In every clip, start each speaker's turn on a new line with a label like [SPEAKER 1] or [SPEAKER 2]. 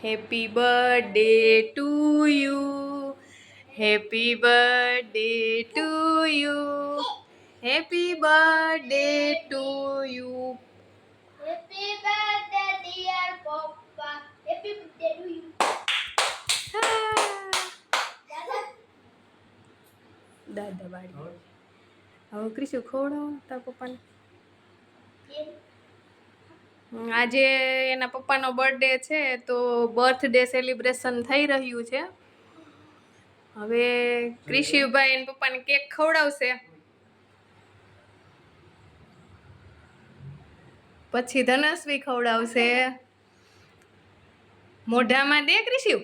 [SPEAKER 1] Happy birthday to you, happy birthday to you, happy birthday to you.
[SPEAKER 2] Happy birthday, dear Papa. Happy birthday to you.
[SPEAKER 1] દાદા વાળી હવે ક્રિશુ ખવડાવો તાર પપ્પાને. આજે એના પપ્પાનો બર્થડે છે તો બર્થડે સેલિબ્રેશન થઈ રહ્યું છે. હવે ક્રિશિવભાઈ એના પપ્પાને કેક ખવડાવશે, પછી ધનશ્રી ખવડાવશે. મોઢામાં દે ક્રિશિવ,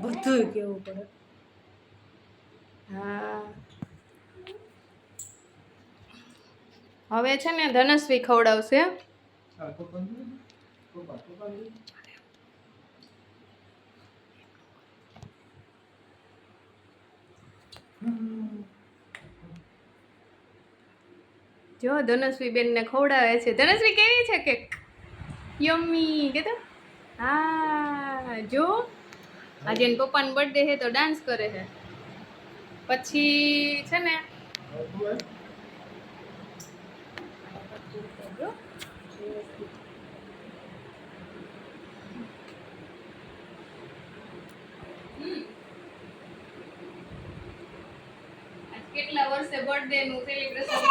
[SPEAKER 1] બધું કેવું પડે. હા હવે છે ને ધનશ્રી ખવડાવશે. જો ધનશ્રી બેન ને ખવડાવે છે. ધનશ્રી કેવી છે કેક? યમ્મી કે તો. હા જો આજે એના પપ્પાનો બર્થડે છે તો ડાન્સ કરે છે. પછી છે ને કેટલા વર્ષે બર્થડે નું સેલિબ્રેશન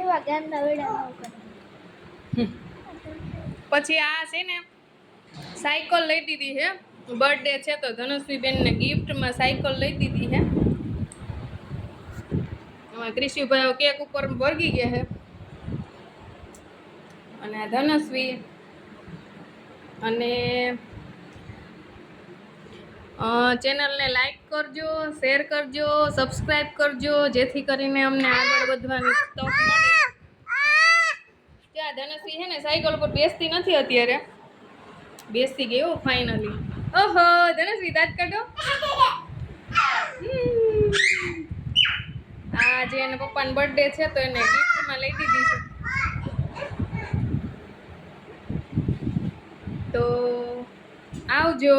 [SPEAKER 2] એવા ગાંડા વેડા ન કરે.
[SPEAKER 1] પછી આ છે ને સાયકલ લઈ દીધી છે. બર્થડે છે તો ધનશ્રી બેન ને ગિફ્ટમાં સાયકલ લઈ દીધી છે. એમાં ક્રિશિભાઈ કેક ઉપર ભરગી ગયા છે અને આ ધનશ્રી અને ચેનલને લાઈક કરજો, શેર કરજો, સબસ્ક્રાઈબ કરજો જેથી કરીને અમને આગળ વધવાની તક મળે. ત્યાં ધનશ્રી છે ને સાયકલ ઉપર બેસતી નથી અત્યારે, બેસતી ગઈ હો ફાઇનલી. ઓહો ધનશ્રી દાંત કાઢો. આજે એના પપ્પાનો બર્થડે છે તો એને ગિફ્ટમાં લઈ દીધી છે. તો આવજો.